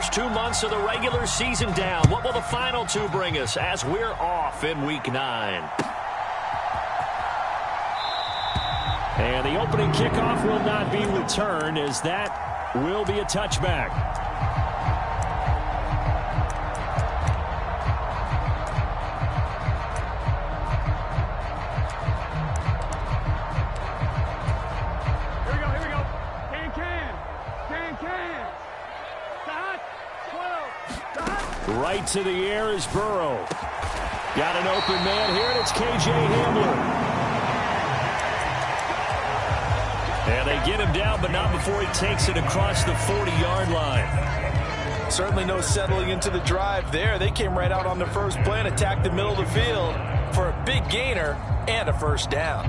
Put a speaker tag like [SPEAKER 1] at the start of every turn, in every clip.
[SPEAKER 1] first 2 months of the regular season down. What will the final two bring us as we're off in Week 9? And the opening kickoff will not be returned, as that will be a touchback. Right to the air is Burrow. Got an open man here, and it's K.J. Hamler. And they get him down, but not before he takes it across the 40-yard line.
[SPEAKER 2] Certainly no settling into the drive there. They came right out on the first play and attacked the middle of the field for a big gainer and a first down.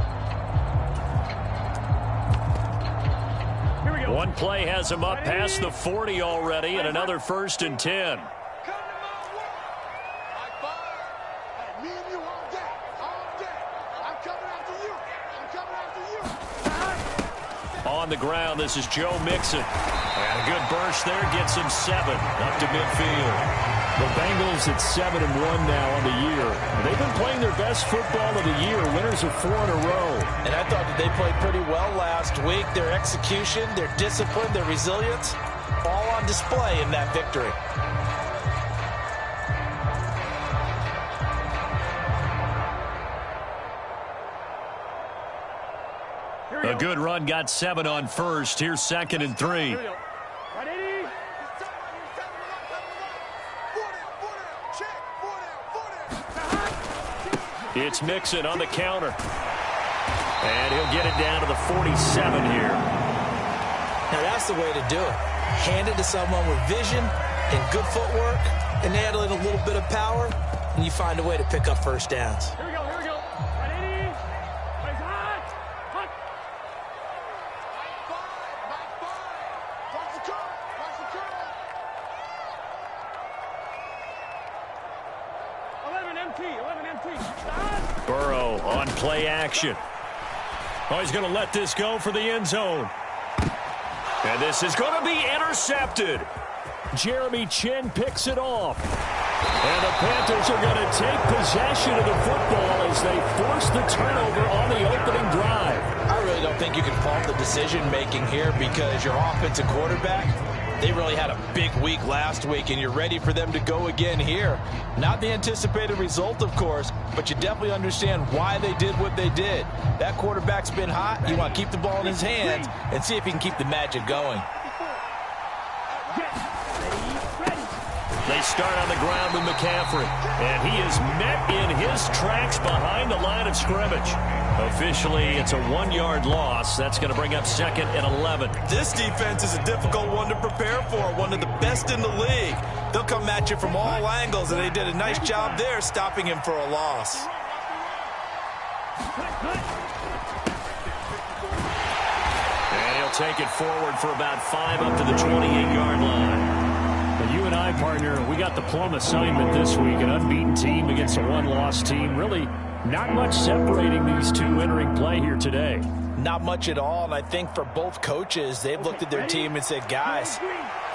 [SPEAKER 1] One play has him up past the 40 already, and another 1st and 10. On the ground, this is Joe Mixon. And a good burst there gets him 7 up to midfield. The Bengals at 7-1 now on the year. They've been playing their best football of the year. Winners of 4 in a row.
[SPEAKER 2] And I thought that they played pretty well last week. Their execution, their discipline, their resilience, all on display in that victory.
[SPEAKER 1] A good run got 7 on first. Here's 2nd and 3. It's Mixon on the counter. And he'll get it down to the 47 here.
[SPEAKER 2] Now that's the way to do it. Hand it to someone with vision and good footwork, and handle it a little bit of power, and you find a way to pick up first downs.
[SPEAKER 1] Burrow on play action. Oh, he's going to let this go for the end zone. And this is going to be intercepted. Jeremy Chin picks it off. And the Panthers are going to take possession of the football as they force the turnover on the opening drive.
[SPEAKER 2] I really don't think you can fault the decision-making here, because your offensive quarterback, they really had a big week last week, and you're ready for them to go again here. Not the anticipated result, of course, but you definitely understand why they did what they did. That quarterback's been hot. You want to keep the ball in his hands and see if he can keep the magic going.
[SPEAKER 1] They start on the ground with McCaffrey, and he is met in his tracks behind the line of scrimmage. Officially, it's a 1-yard loss. That's going to bring up 2nd and 11.
[SPEAKER 2] This defense is a difficult one to prepare for, one of the best in the league. They'll come at you from all angles, and they did a nice job there stopping him for a loss.
[SPEAKER 1] And he'll take it forward for about 5 up to the 28-yard line.
[SPEAKER 3] You and I, partner, we got the plum assignment this week. An unbeaten team against a one-loss team. Really not much separating these two entering play here today.
[SPEAKER 2] Not much at all, and I think for both coaches, they've looked at their team and said, guys,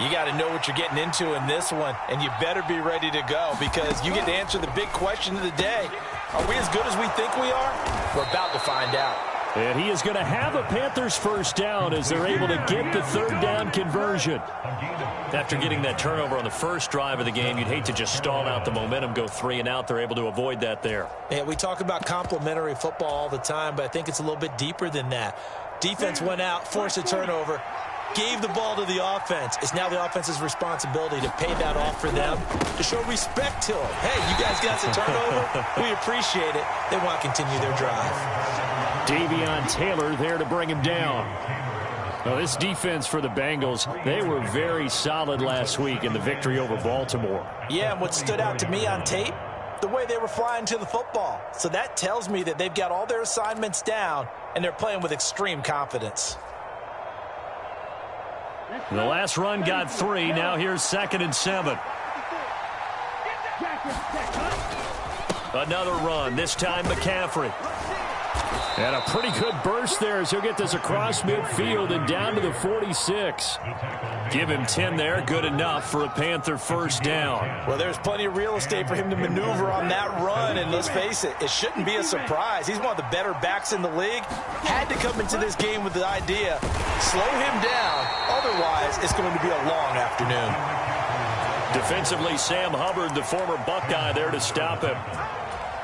[SPEAKER 2] you got to know what you're getting into in this one, and you better be ready to go, because you get to answer the big question of the day. Are we as good as we think we are? We're about to find out.
[SPEAKER 1] And he is going to have a Panthers first down as they're able to get the 3rd down conversion. After getting that turnover on the first drive of the game, you'd hate to just stall out the momentum, go 3 and out. They're able to avoid that there.
[SPEAKER 2] Yeah, we talk about complementary football all the time, but I think it's a little bit deeper than that. Defense went out, forced a turnover, gave the ball to the offense. It's now the offense's responsibility to pay that off for them, to show respect to them. Hey, you guys got the turnover. We appreciate it. They want to continue their drive.
[SPEAKER 3] Davion Taylor there to bring him down. Now, this defense for the Bengals, they were very solid last week in the victory over Baltimore.
[SPEAKER 2] Yeah, and what stood out to me on tape, the way they were flying to the football. So that tells me that they've got all their assignments down, and they're playing with extreme confidence.
[SPEAKER 1] The last run got 3. Now here's 2nd and 7. Another run, this time McCaffrey.
[SPEAKER 3] And a pretty good burst there as he'll get this across midfield and down to the 46.
[SPEAKER 1] Give him 10 there. Good enough for a Panther first down.
[SPEAKER 2] Well, there's plenty of real estate for him to maneuver on that run, and let's face it, it shouldn't be a surprise. He's one of the better backs in the league. Had to come into this game with the idea, slow him down, otherwise it's going to be a long afternoon.
[SPEAKER 1] Defensively, Sam Hubbard, the former Buckeye, there to stop him.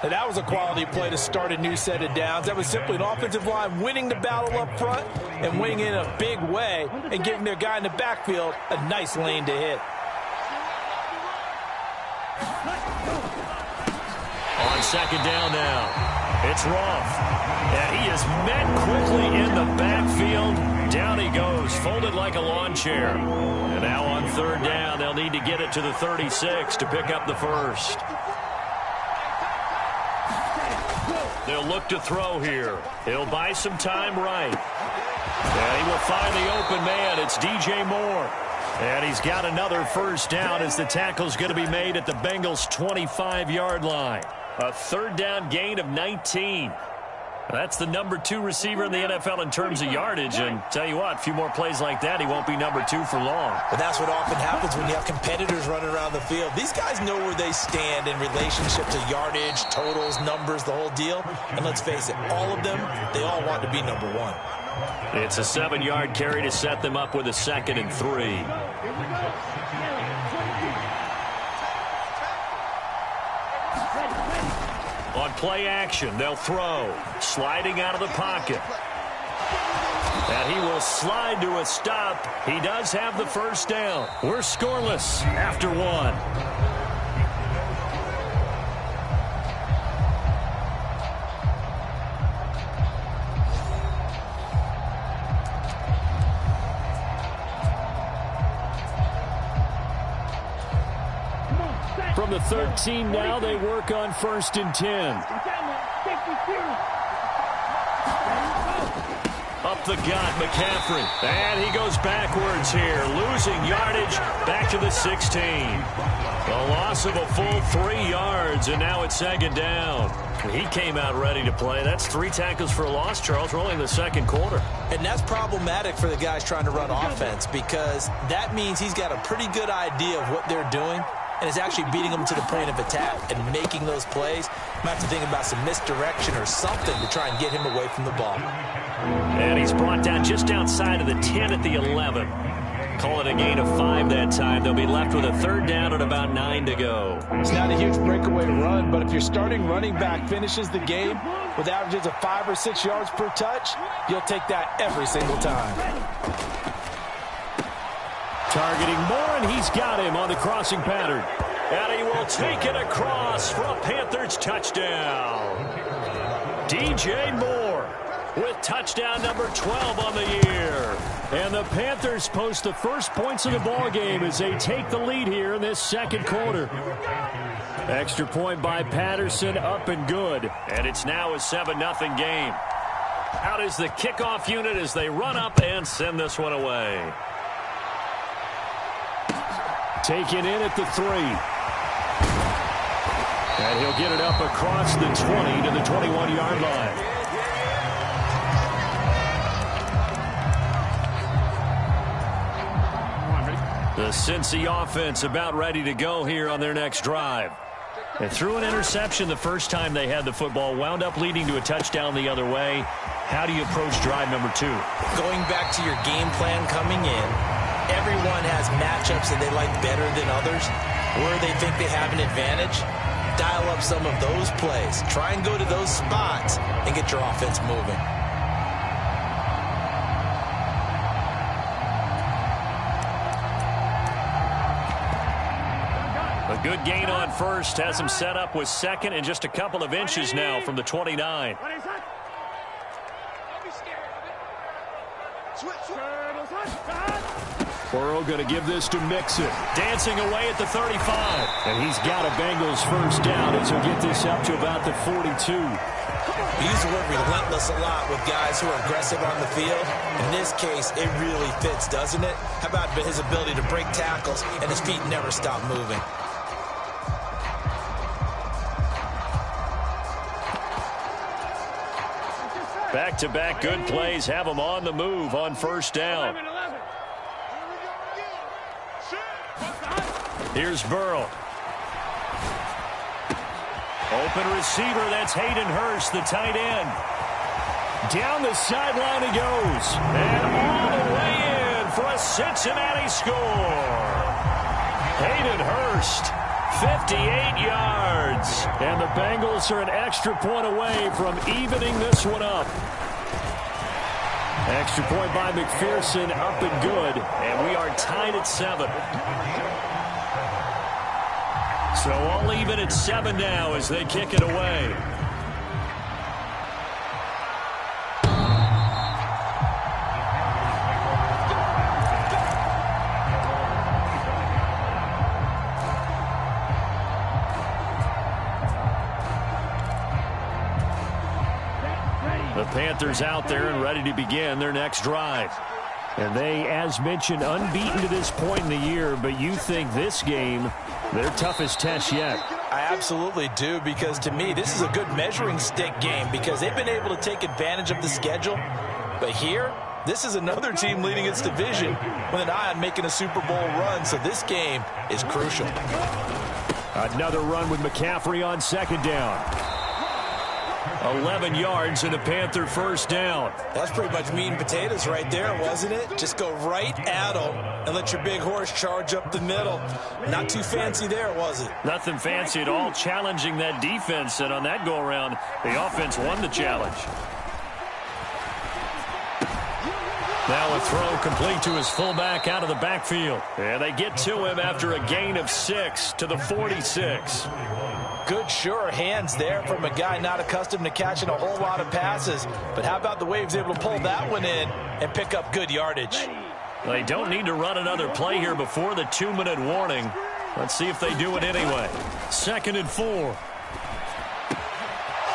[SPEAKER 2] And that was a quality play to start a new set of downs. That was simply an offensive line winning the battle up front and winning in a big way and giving their guy in the backfield a nice lane to hit.
[SPEAKER 1] On second down now, it's Roth. And he is met quickly in the backfield. Down he goes, folded like a lawn chair. And now on third down, they'll need to get it to the 36 to pick up the first. They'll look to throw here. He'll buy some time right. And he will find the open man. It's DJ Moore. And he's got another first down as the tackle's going to be made at the Bengals' 25-yard line. A third down gain of 19. That's the number 2 receiver in the NFL in terms of yardage. And tell you what, a few more plays like that, he won't be number 2 for long.
[SPEAKER 2] But that's what often happens when you have competitors running around the field. These guys know where they stand in relationship to yardage, totals, numbers, the whole deal. And let's face it, all of them, they all want to be number 1.
[SPEAKER 1] It's a 7-yard carry to set them up with a 2nd and 3. On play action, they'll throw. Sliding out of the pocket. And he will slide to a stop. He does have the first down. We're scoreless after 1.
[SPEAKER 3] From the 13 now, they work on 1st and 10.
[SPEAKER 1] Up the gut, McCaffrey. And he goes backwards here, losing yardage back to the 16. A loss of a full 3 yards, and now it's 2nd down. He came out ready to play. That's 3 tackles for a loss, Charles. We're only in the 2nd quarter.
[SPEAKER 2] And that's problematic for the guys trying to run offense because that means he's got a pretty good idea of what they're doing. And it's actually beating them to the point of attack and making those plays. Might have to think about some misdirection or something to try and get him away from the ball.
[SPEAKER 1] And he's brought down just outside of the 10 at the 11. Call it a gain of 5 that time. They'll be left with a 3rd down and about 9 to go.
[SPEAKER 2] It's not a huge breakaway run, but if your starting running back finishes the game with averages of 5 or 6 yards per touch, you'll take that every single time.
[SPEAKER 3] Targeting Moore, and he's got him on the crossing pattern.
[SPEAKER 1] And he will take it across for a Panthers touchdown. DJ Moore with touchdown number 12 on the year.
[SPEAKER 3] And the Panthers post the first points of the ball game as they take the lead here in this 2nd quarter. Extra point by Patterson, up and good.
[SPEAKER 1] And it's now a 7-0 game. Out is the kickoff unit as they run up and send this one away.
[SPEAKER 3] Taken in at the 3. And he'll get it up across the 20 to the 21-yard line. The Cincy offense about ready to go here on their next drive. They threw an interception the first time they had the football, wound up leading to a touchdown the other way. How do you approach drive number 2?
[SPEAKER 2] Going back to your game plan coming in, everyone has matchups that they like better than others, where they think they have an advantage. Dial up some of those plays. Try and go to those spots and get your offense moving.
[SPEAKER 1] A good gain on first has him set up with 2nd and just a couple of inches now from the 29.
[SPEAKER 3] Burrow going to give this to Mixon.
[SPEAKER 1] Dancing away at the 35.
[SPEAKER 3] And he's got a Bengals first down as he'll get this up to about the 42.
[SPEAKER 2] We use the word relentless a lot with guys who are aggressive on the field. In this case, it really fits, doesn't it? How about his ability to break tackles and his feet never stop moving?
[SPEAKER 3] Back-to-back good plays have them on the move on first down. Here's Burrow. Open receiver, that's Hayden Hurst, the tight end. Down the sideline he goes. And all the way in for a Cincinnati score. Hayden Hurst, 58 yards. And the Bengals are an extra point away from evening this one up. Extra point by McPherson, up and good. And we are tied at 7. So all even at 7 now as they kick it away. The Panthers out there and ready to begin their next drive. And they, as mentioned, unbeaten to this point in the year, but you think this game, their toughest test yet.
[SPEAKER 2] I absolutely do, because to me, this is a good measuring stick game because they've been able to take advantage of the schedule. But here, this is another team leading its division with an eye on making a Super Bowl run, so this game is crucial.
[SPEAKER 3] Another run with McCaffrey on second down. 11 yards and a Panther first down.
[SPEAKER 2] That's pretty much meat and potatoes right there, wasn't it? Just go right at them and let your big horse charge up the middle. Not too fancy there, was it?
[SPEAKER 3] Nothing fancy at all, challenging that defense, and on that go-around, the offense won the challenge. Now a throw complete to his fullback out of the backfield. And they get to him after a gain of 6 to the 46.
[SPEAKER 2] Good, sure hands there from a guy not accustomed to catching a whole lot of passes. But how about the way he was able to pull that one in and pick up good yardage?
[SPEAKER 3] They don't need to run another play here before the 2-minute warning. Let's see if they do it anyway. 2nd and 4.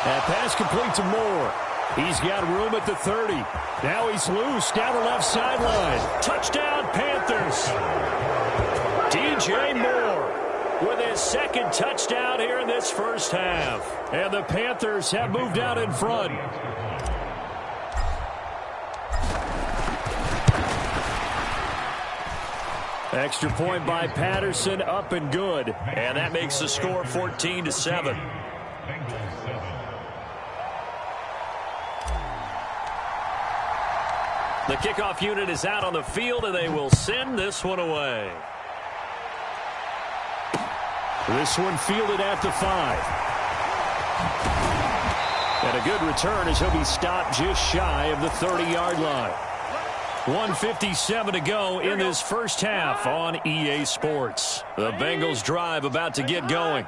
[SPEAKER 3] That pass complete to Moore. He's got room at the 30. Now he's loose down the left sideline. Touchdown, Panthers. DJ Moore with his second touchdown here in this first half. And the Panthers have moved out in front. Extra point by Patterson, up and good. And that makes the score 14-7. The kickoff unit is out on the field, and they will send this one away. This one fielded at the 5. And a good return as he'll be stopped just shy of the 30-yard line. 1:57 to go in this first half on EA Sports. The Bengals drive about to get going.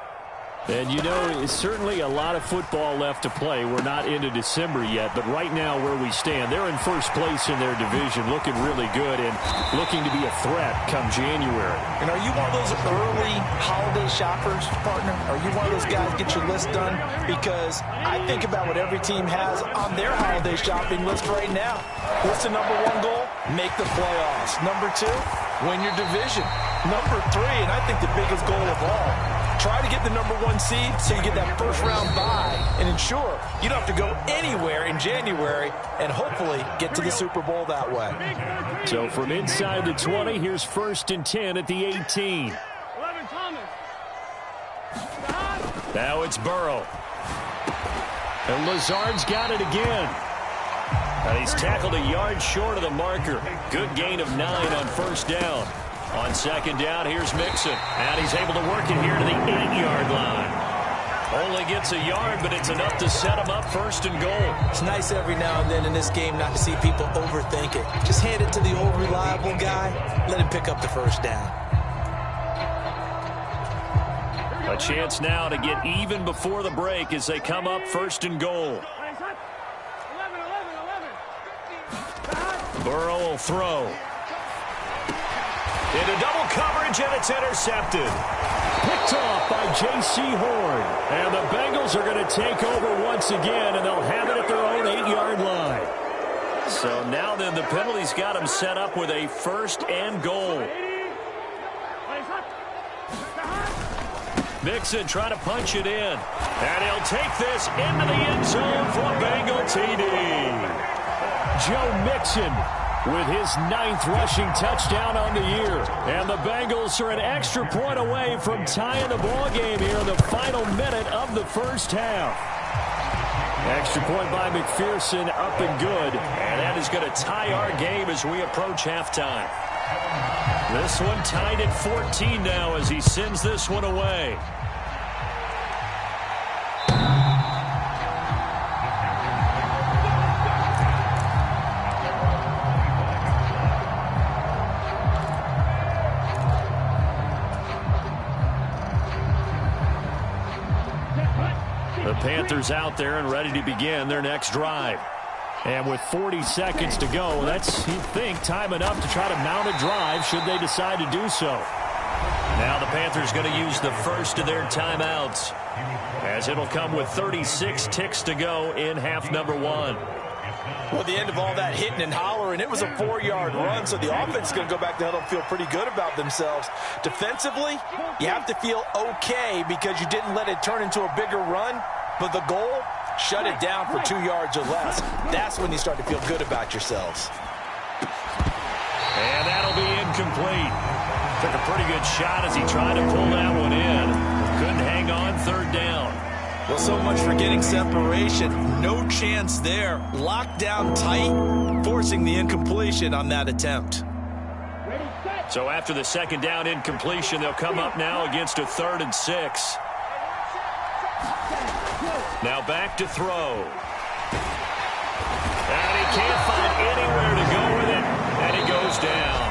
[SPEAKER 3] And, you know, it's certainly a lot of football left to play. We're not into December yet, but right now where we stand, they're in first place in their division, looking really good and looking to be a threat come January.
[SPEAKER 2] And are you one of those early holiday shoppers, partner? Are you one of those guys get your list done? Because I think about what every team has on their holiday shopping list right now. What's the number 1 goal? Make the playoffs. Number 2, win your division. Number 3, and I think the biggest goal of all, try to get the number 1 seed so you get that first round bye and ensure you don't have to go anywhere in January and hopefully get to the Super Bowl that way.
[SPEAKER 3] So from inside the 20, here's 1st and 10 at the 18. Now it's Burrow. And Lazard's got it again. And he's tackled a yard short of the marker. Good gain of 9 on first down. On second down, here's Mixon. And he's able to work it here to the 8-yard line. Only gets a yard, but it's enough to set him up 1st and goal.
[SPEAKER 2] It's nice every now and then in this game not to see people overthink it. Just hand it to the old reliable guy. Let him pick up the first down.
[SPEAKER 3] A chance now to get even before the break as they come up 1st and goal. Burrow will throw. Into double coverage, and it's intercepted. Picked off by J.C. Horn. And the Bengals are going to take over once again, and they'll have it at their own 8-yard line. So now then, the penalty's got them set up with a 1st and goal. Mixon trying to punch it in. And he'll take this into the end zone for a Bengal TD. Joe Mixon with his 9th rushing touchdown on the year. And the Bengals are an extra point away from tying the ball game here in the final minute of the first half. Extra point by McPherson, up and good. And that is going to tie our game as we approach halftime. This one tied at 14 now as he sends this one away. The Panthers out there and ready to begin their next drive. And with 40 seconds to go, that's, you'd think, time enough to try to mount a drive should they decide to do so. Now the Panthers going to use the first of their timeouts, as it'll come with 36 ticks to go in half number 1.
[SPEAKER 2] Well, at the end of all that hitting and hollering, it was a 4-yard run, so the offense is going to go back to huddle and feel pretty good about themselves. Defensively, you have to feel okay because you didn't let it turn into a bigger run, but the goal, shut it down for 2 yards or less. That's when you start to feel good about yourselves.
[SPEAKER 3] And that'll be incomplete. Took a pretty good shot as he tried to pull that one in. Couldn't hang on, third down.
[SPEAKER 2] Well, so much for getting separation. No chance there. Locked down tight, forcing the incompletion on that attempt.
[SPEAKER 3] So after the second down incompletion, they'll come up now against a 3rd and 6. Now back to throw. And he can't find anywhere to go with it. And he goes down.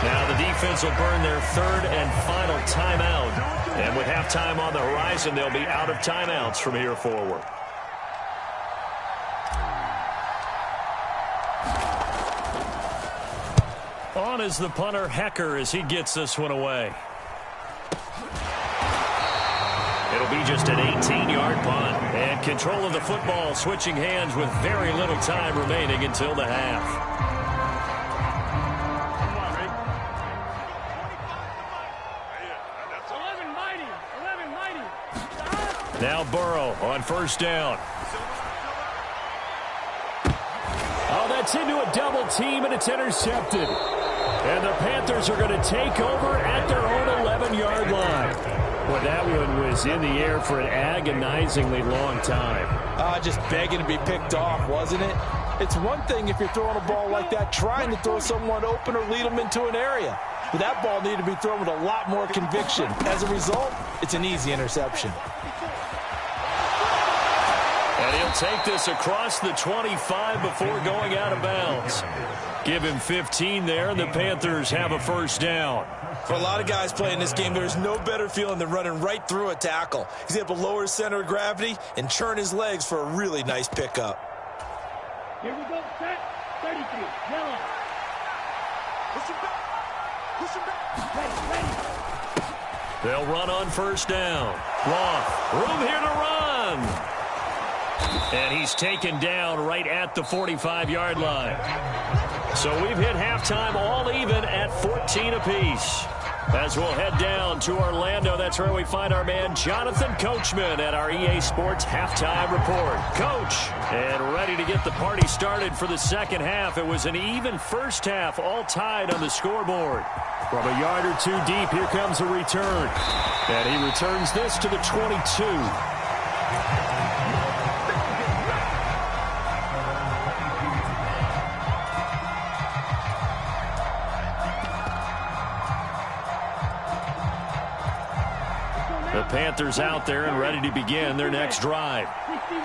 [SPEAKER 3] Now the defense will burn their 3rd and final timeout. And with halftime on the horizon, they'll be out of timeouts from here forward. On is the punter, Hecker, as he gets this one away. It'll be just an 18-yard punt. And control of the football switching hands with very little time remaining until the half. Now Burrow on first down. Oh, that's into a double team, and it's intercepted. And the Panthers are going to take over at their own 11-yard line. Well, that one was in the air for an agonizingly long time.
[SPEAKER 2] Just begging to be picked off, wasn't it? It's one thing if you're throwing a ball like that, trying to throw someone open or lead them into an area. But that ball needed to be thrown with a lot more conviction. As a result, it's an easy interception.
[SPEAKER 3] And he'll take this across the 25 before going out of bounds. Give him 15 there, and the Panthers have a first down.
[SPEAKER 2] For a lot of guys playing this game, there's no better feeling than running right through a tackle. He's able to lower his center of gravity and churn his legs for a really nice pickup.
[SPEAKER 4] Here we go, set, 33, yellow. Push him back, ready.
[SPEAKER 3] They'll run on first down. Roth, room here to run. And he's taken down right at the 45-yard line. So we've hit halftime all even at 14 apiece. As we'll head down to Orlando, that's where we find our man Jonathan Coachman at our EA Sports Halftime Report. Coach, and ready to get the party started for the second half. It was an even first half, all tied on the scoreboard. From a yard or two deep, here comes a return. And he returns this to the 22. The Panthers out there and ready to begin their next drive.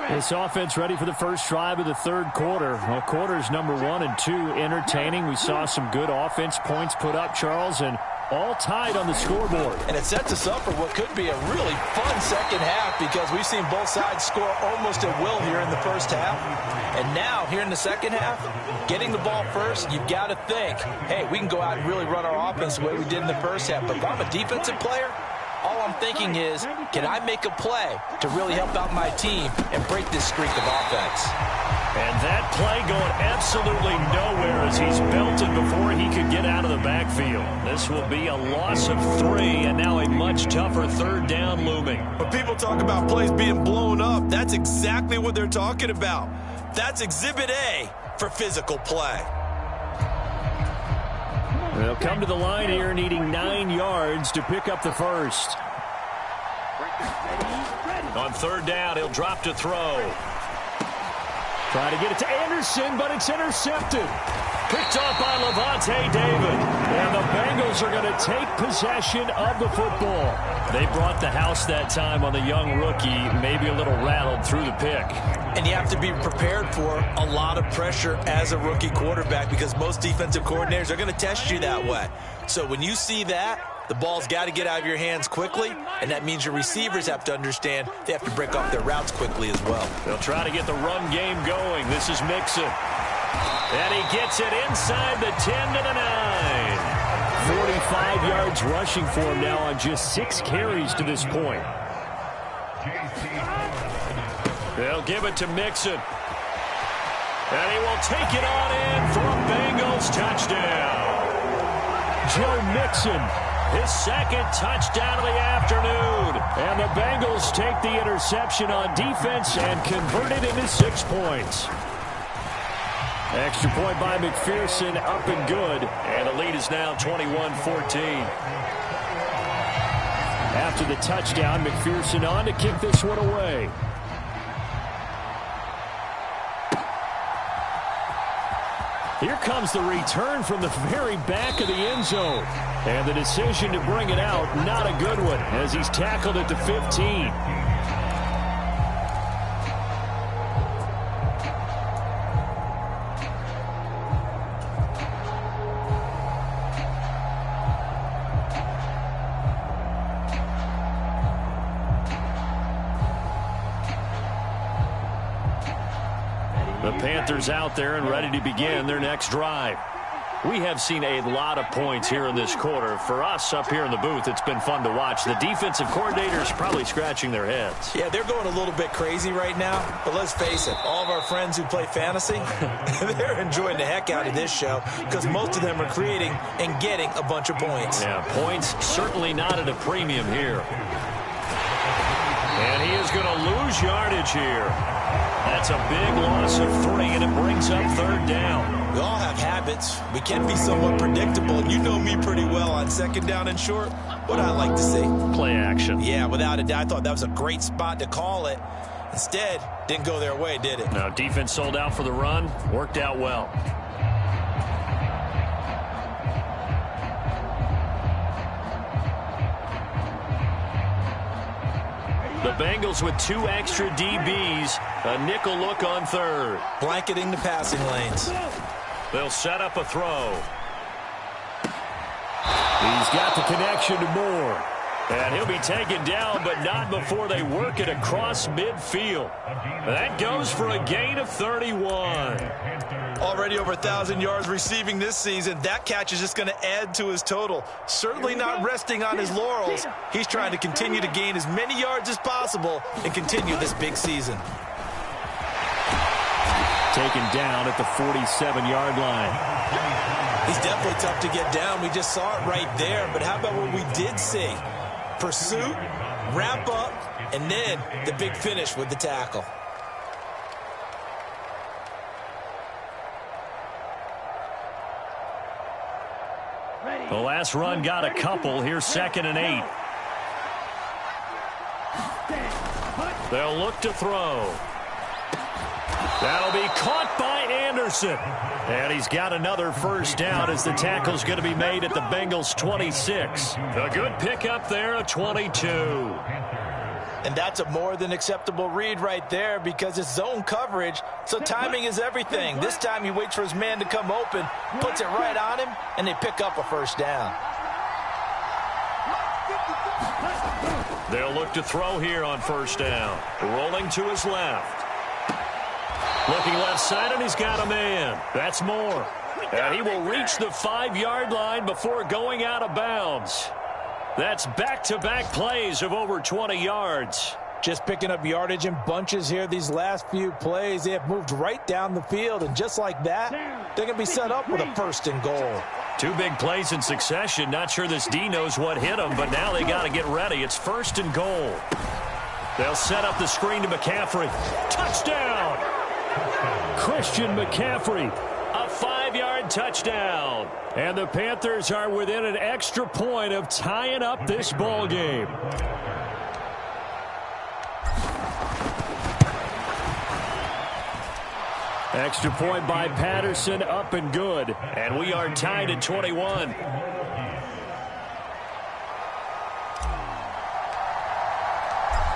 [SPEAKER 3] This offense ready for the first drive of the third quarter. Well, quarters number 1 and 2 entertaining. We saw some good offense points put up, Charles, and all tied on the scoreboard.
[SPEAKER 2] And it sets us up for what could be a really fun second half because we've seen both sides score almost at will here in the first half. And now, here in the second half, getting the ball first, you've got to think, hey, we can go out and really run our offense the way we did in the first half. But if I'm a defensive player, all I'm thinking is, can I make a play to really help out my team and break this streak of offense?
[SPEAKER 3] And that play going absolutely nowhere as he's belted before he could get out of the backfield. This will be a loss of 3, and now a much tougher 3rd down looming.
[SPEAKER 2] When people talk about plays being blown up, that's exactly what they're talking about. That's Exhibit A for physical play.
[SPEAKER 3] They'll come to the line here needing 9 yards to pick up the first. On 3rd down, he'll drop to throw. Try to get it to Anderson, but it's intercepted. Picked off by Lavonte David. And the Bengals are going to take possession of the football. They brought the house that time on the young rookie, maybe a little rattled through the pick.
[SPEAKER 2] And you have to be prepared for a lot of pressure as a rookie quarterback because most defensive coordinators are going to test you that way. So when you see that, the ball's got to get out of your hands quickly, and that means your receivers have to understand they have to break off their routes quickly as well.
[SPEAKER 3] They'll try to get the run game going. This is Mixon. And he gets it inside the 10 to the 9. 45 yards rushing for him now on just 6 carries to this point. They'll give it to Mixon. And he will take it on in for a Bengals touchdown. Joe Mixon, his 2nd touchdown of the afternoon. And the Bengals take the interception on defense and convert it into 6 points. Extra point by McPherson, up and good. And the lead is now 21-14. After the touchdown, McPherson on to kick this one away. Here comes the return from the very back of the end zone. And the decision to bring it out, not a good one, as he's tackled at the 15. The Panthers out there and ready to begin their next drive. We have seen a lot of points here in this quarter. For us up here in the booth, it's been fun to watch. The defensive coordinators probably scratching their heads.
[SPEAKER 2] Yeah, they're going a little bit crazy right now. But let's face it, all of our friends who play fantasy, they're enjoying the heck out of this show because most of them are creating and getting a bunch of points.
[SPEAKER 3] Yeah, points certainly not at a premium here. And he is going to lose yardage here. That's a big loss of 3, and it brings up 3rd down.
[SPEAKER 2] We all have habits. We can be somewhat predictable, and you know me pretty well on 2nd down and short. What I like to see.
[SPEAKER 3] Play action.
[SPEAKER 2] Yeah, without a doubt. I thought that was a great spot to call it. Instead, didn't go their way, did it?
[SPEAKER 3] No, defense sold out for the run. Worked out well. The Bengals with 2 extra DBs. A nickel look on 3rd.
[SPEAKER 2] Blanketing the passing lanes.
[SPEAKER 3] They'll set up a throw. He's got the connection to Moore. And he'll be taken down, but not before they work it across midfield. That goes for a gain of 31.
[SPEAKER 2] Already over 1,000 yards receiving this season. That catch is just going to add to his total. Certainly not resting on his laurels. He's trying to continue to gain as many yards as possible and continue this big season.
[SPEAKER 3] Taken down at the 47-yard line.
[SPEAKER 2] He's definitely tough to get down. We just saw it right there. But how about what we did see? Pursuit, wrap up, and then the big finish with the tackle.
[SPEAKER 3] The last run got a couple. Here's 2nd and 8. They'll look to throw. That'll be caught by Anderson. And he's got another 1st down as the tackle's going to be made at the Bengals' 26. A good pickup there, a 22.
[SPEAKER 2] And that's a more than acceptable read right there because it's zone coverage, so timing is everything. This time he waits for his man to come open, puts it right on him, and they pick up a 1st down.
[SPEAKER 3] They'll look to throw here on 1st down. Rolling to his left. Looking left side, and he's got a man. That's Moore. And he will reach the 5-yard line before going out of bounds. That's back-to-back plays of over 20 yards.
[SPEAKER 2] Just picking up yardage in bunches here these last few plays. They have moved right down the field, and just like that, they're going to be set up with a 1st and goal.
[SPEAKER 3] 2 big plays in succession. Not sure this D knows what hit them, but now they got to get ready. It's 1st and goal. They'll set up the screen to McCaffrey. Touchdown! Christian McCaffrey, a 5-yard touchdown. And the Panthers are within an extra point of tying up this ball game. Extra point by Patterson, up and good. And we are tied at 21.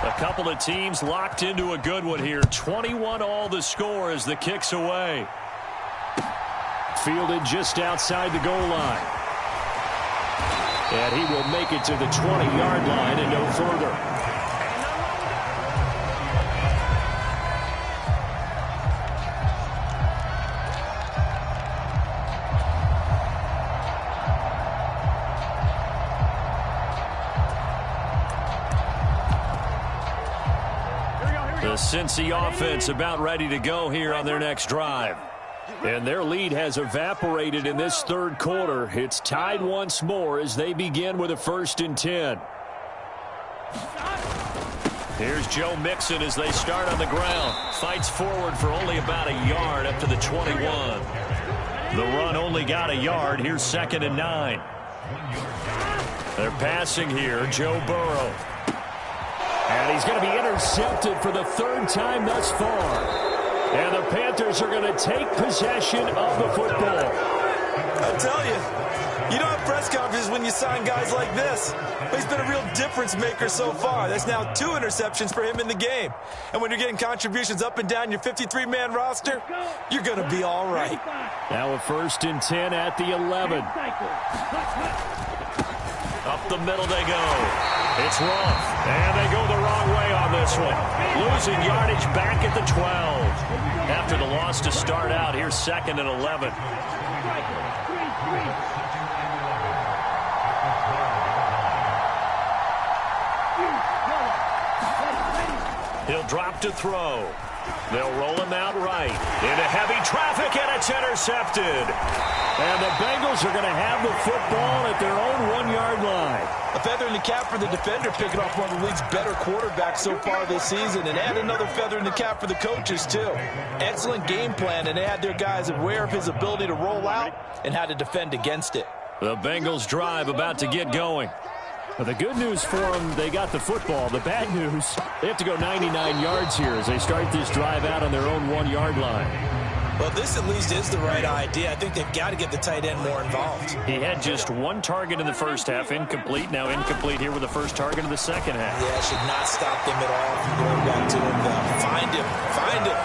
[SPEAKER 3] A couple of teams locked into a good one here. 21 all the score as the kick's away. Fielded just outside the goal line. And he will make it to the 20-yard line and no further. The Cincy offense about ready to go here on their next drive. And their lead has evaporated in this 3rd quarter. It's tied once more as they begin with a 1st and 10. Here's Joe Mixon as they start on the ground. Fights forward for only about a yard up to the 21. The run only got a yard. Here's 2nd and 9. They're passing here. Joe Burrow. And he's going to be intercepted for the 3rd time thus far. And the Panthers are going to take possession of the football.
[SPEAKER 2] I tell you, you don't have press conferences when you sign guys like this. But he's been a real difference maker so far. That's now 2 interceptions for him in the game. And when you're getting contributions up and down your 53-man roster, you're going to be all right.
[SPEAKER 3] Now a 1st and 10 at the 11. Up the middle they go. It's rough, and they go the wrong way on this one. Losing yardage back at the 12. After the loss to start out, here's 2nd and 11. He'll drop to throw. They'll roll him out right. Into heavy traffic, and it's intercepted. And the Bengals are going to have the football at their own 1-yard line.
[SPEAKER 2] A feather in the cap for the defender, picking off one of the league's better quarterbacks so far this season, and add another feather in the cap for the coaches, too. Excellent game plan, and they had their guys aware of his ability to roll out and how to defend against it.
[SPEAKER 3] The Bengals drive about to get going. Well, the good news for them, they got the football. The bad news, they have to go 99 yards here as they start this drive out on their own 1-yard line.
[SPEAKER 2] Well, this at least is the right idea. I think they've got to get the tight end more involved.
[SPEAKER 3] He had just 1 target in the first half, incomplete. Now incomplete here with the first target of the second half.
[SPEAKER 2] Yeah, should not stop them at all from going back to him. Find him. Find him.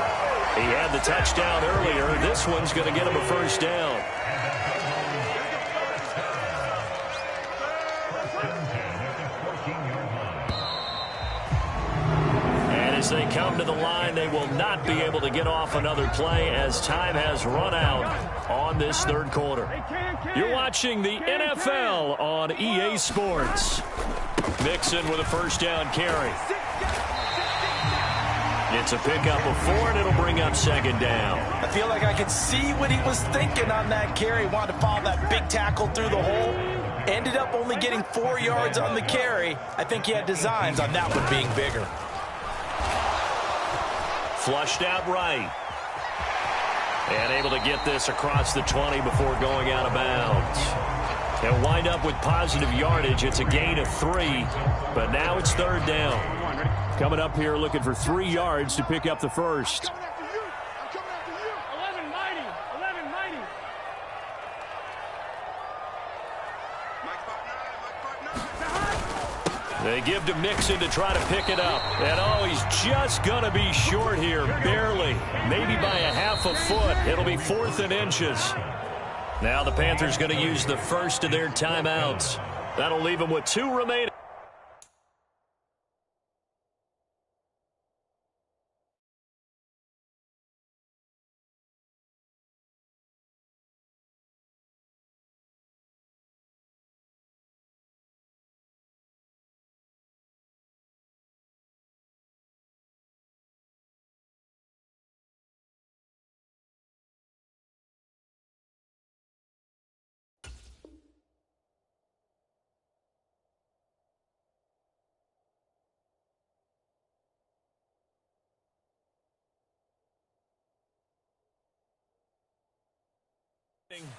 [SPEAKER 3] He had the touchdown earlier. This one's going to get him a 1st down. As they come to the line, they will not be able to get off another play as time has run out on this 3rd quarter. You're watching the NFL on EA Sports. Mixon with a 1st down carry. It's a pickup of 4, and it'll bring up 2nd down.
[SPEAKER 2] I feel like I could see what he was thinking on that carry. Wanted to follow that big tackle through the hole. Ended up only getting 4 yards on the carry. I think he had designs on that one being bigger.
[SPEAKER 3] Flushed out right. And able to get this across the 20 before going out of bounds. He'll wind up with positive yardage. It's a gain of 3, but now it's 3rd down. Coming up here looking for 3 yards to pick up the 1st. They give to Mixon to try to pick it up. And, oh, he's just going to be short here, barely. Maybe by a half a foot. It'll be 4th and inches. Now the Panthers going to use the first of their timeouts. That'll leave them with 2 remaining.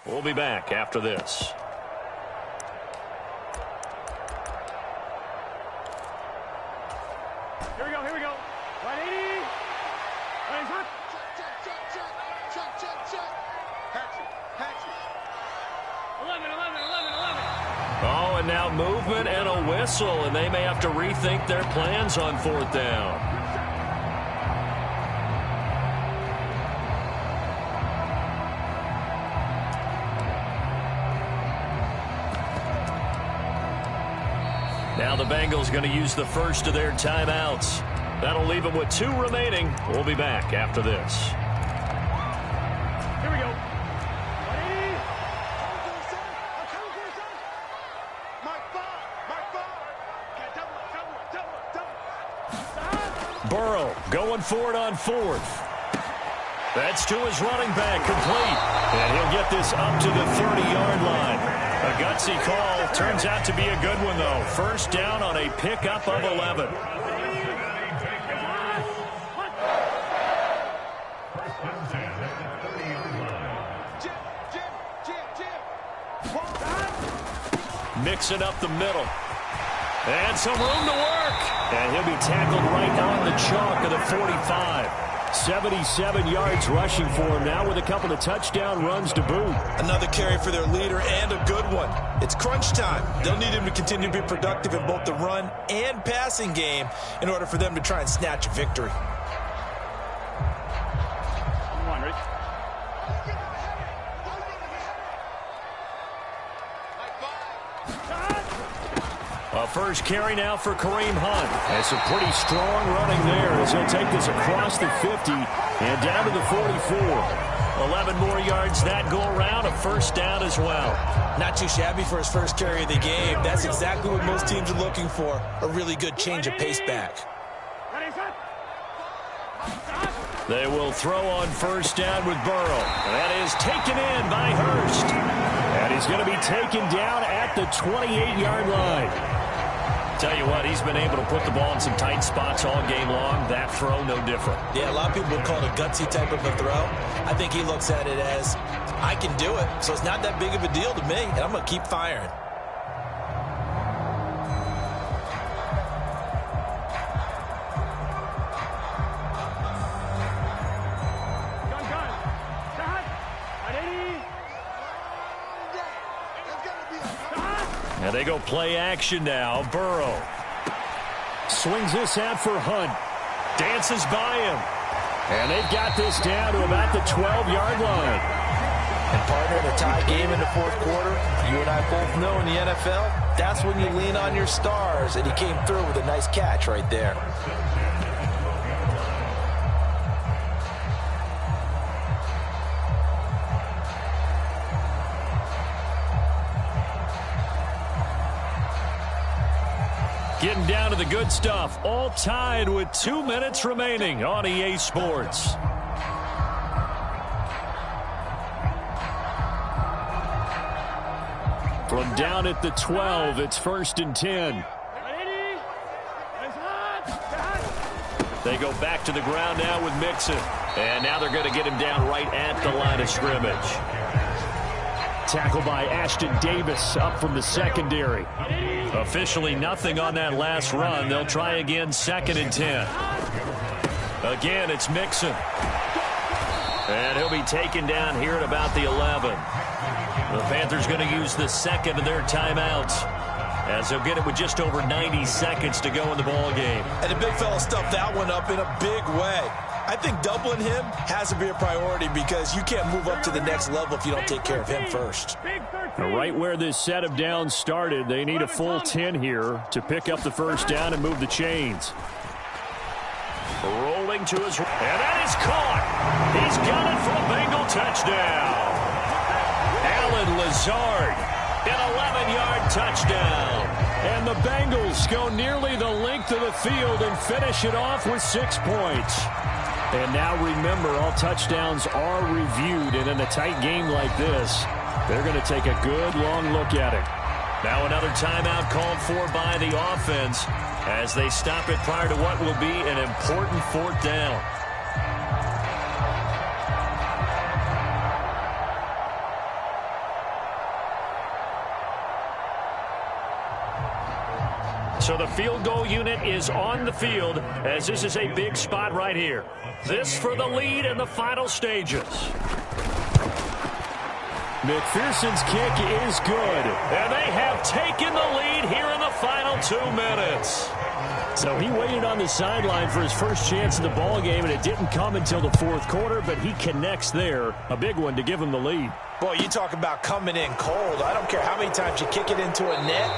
[SPEAKER 3] We'll be back after this.
[SPEAKER 4] Here we go, here we go. 180. Right, hot. Check. Hatchet. 11.
[SPEAKER 3] Oh, and now movement and a whistle, and they may have to rethink their plans on 4th down. Now the Bengals going to use the first of their timeouts. That'll leave them with 2 remaining. We'll be back after this.
[SPEAKER 4] Here we go. 180. Mark 5.
[SPEAKER 3] Burrow going for it on 4th. That's to his running back, complete. And he'll get this up to the 30-yard line. A gutsy call. Turns out to be a good one, though. First down on a pickup of 11. Mixing up the middle. And some room to work. And he'll be tackled right on the chalk of the 45. 77 yards rushing for him now with a couple of touchdown runs to boot.
[SPEAKER 2] Another carry for their leader and a good one. It's crunch time. They'll need him to continue to be productive in both the run and passing game in order for them to try and snatch a victory.
[SPEAKER 4] Come on, Rick.
[SPEAKER 3] A first carry now for Kareem Hunt. And some pretty strong running there as he'll take this across the 50 and down to the 44. 11 more yards that go around, a first down as well.
[SPEAKER 2] Not too shabby for his first carry of the game. That's exactly what most teams are looking for, a really good change of pace back.
[SPEAKER 3] They will throw on first down with Burrow. That is taken in by Hurst. And he's going to be taken down at the 28-yard line. Tell you what, he's been able to put the ball in some tight spots all game long. That throw, no different.
[SPEAKER 2] Yeah, a lot of people would call it a gutsy type of a throw. I think he looks at it as, I can do it, so it's not that big of a deal to me, and I'm going to keep firing.
[SPEAKER 3] And they go play action now. Burrow swings this out for Hunt. Dances by him. And they've got this down to about the 12-yard line.
[SPEAKER 2] And partner, in a tie game in the 4th quarter, you and I both know in the NFL, that's when you lean on your stars. And he came through with a nice catch right there.
[SPEAKER 3] Getting down to the good stuff. All tied with 2 minutes remaining on EA Sports. From down at the 12, it's 1st and 10. They go back to the ground now with Mixon. And now they're going to get him down right at the line of scrimmage. Tackle by Ashton Davis up from the secondary. Officially nothing on that last run. They'll try again, 2nd and 10. Again, it's Mixon. And he'll be taken down here at about the 11. The Panthers going to use the second of their timeouts, as they'll get it with just over 90 seconds to go in the ball game.
[SPEAKER 2] And the big fella stuffed that one up in a big way. I think doubling him has to be a priority because you can't move up to the next level if you don't take care of him first.
[SPEAKER 3] Right where this set of downs started, they need a full 10 here to pick up the first down and move the chains. Rolling to his... And that is caught. He's got it for a Bengal touchdown. Allen Lazard, an 11-yard touchdown. And the Bengals go nearly the length of the field and finish it off with 6 points. And now remember, all touchdowns are reviewed, and in a tight game like this, they're going to take a good long look at it. Now another timeout called for by the offense as they stop it prior to what will be an important 4th down. So the field goal unit is on the field as this is a big spot right here. This for the lead in the final stages. McPherson's kick is good. And they have taken the lead here in the final 2 minutes. So he waited on the sideline for his first chance in the ball game, and it didn't come until the fourth quarter, but he connects there. A big one to give him the lead.
[SPEAKER 2] Boy, you talk about coming in cold. I don't care how many times you kick it into a net.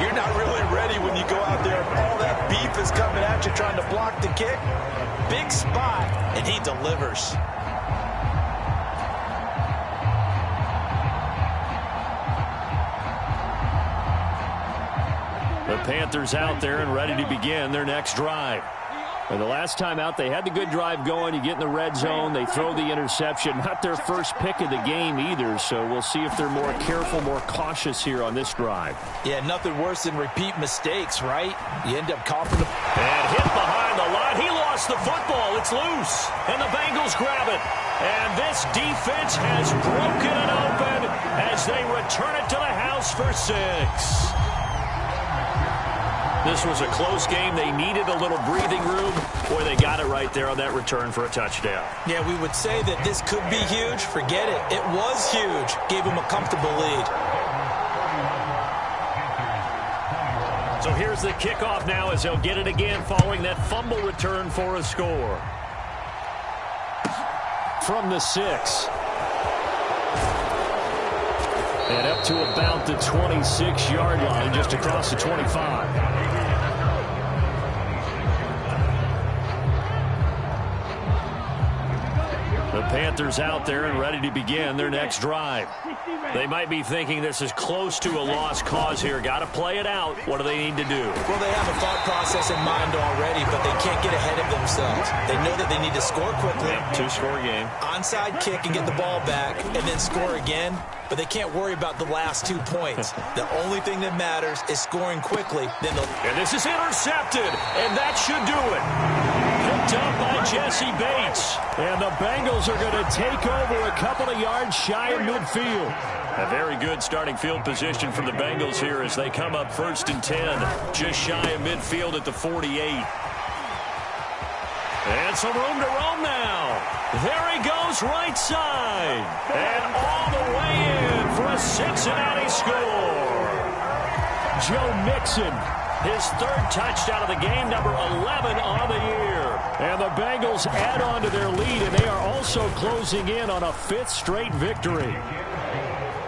[SPEAKER 2] You're not really ready when you go out there and all that beef is coming at you trying to block the kick. Big spot, and he delivers.
[SPEAKER 3] The Panthers out there and ready to begin their next drive. And the last time out, they had the good drive going. You get in the red zone, they throw the interception. Not their first pick of the game either, so we'll see if they're more careful, more cautious here on this drive.
[SPEAKER 2] Yeah, nothing worse than repeat mistakes, right? You end up coughing.
[SPEAKER 3] And hit behind the line. He lost the football. It's loose. And the Bengals grab it. And this defense has broken it open as they return it to the house for 6. This was a close game. They needed a little breathing room. Boy, they got it right there on that return for a touchdown.
[SPEAKER 2] Yeah, we would say that this could be huge. Forget it. It was huge. Gave them a comfortable lead.
[SPEAKER 3] So here's the kickoff now as they'll get it again following that fumble return for a score. From the 6. And up to about the 26-yard line, just across the 25. The Panthers out there and ready to begin their next drive. They might be thinking this is close to a lost cause here. Got to play it out. What do they need to do?
[SPEAKER 2] Well, they have a thought process in mind already, but they can't get ahead of themselves. They know that they need to score quickly.
[SPEAKER 3] Yep, 2-score game.
[SPEAKER 2] Onside kick and get the ball back and then score again. But they can't worry about the last 2 points. The only thing that matters is scoring quickly.
[SPEAKER 3] And this is intercepted, and that should do it. Picked up by Jesse Bates. And the Bengals are going to take over a couple of yards shy of midfield. A very good starting field position from the Bengals here as they come up 1st and 10, just shy of midfield at the 48. And some room to roam now. There he goes, right side. And all the way in for a Cincinnati score. Joe Mixon, his 3rd touchdown of the game, number 11 on the year. And the Bengals add on to their lead, and they are also closing in on a 5th straight victory.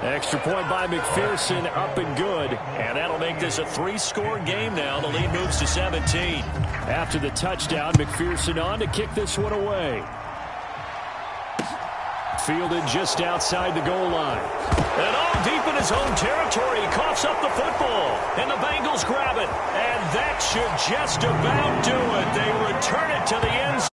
[SPEAKER 3] Extra point by McPherson, up and good. And that'll make this a 3-score game now. The lead moves to 17. After the touchdown, McPherson on to kick this one away. Fielded just outside the goal line. And deep in his own territory, he coughs up the football. And the Bengals grab it. And that should just about do it. They return it to the end zone.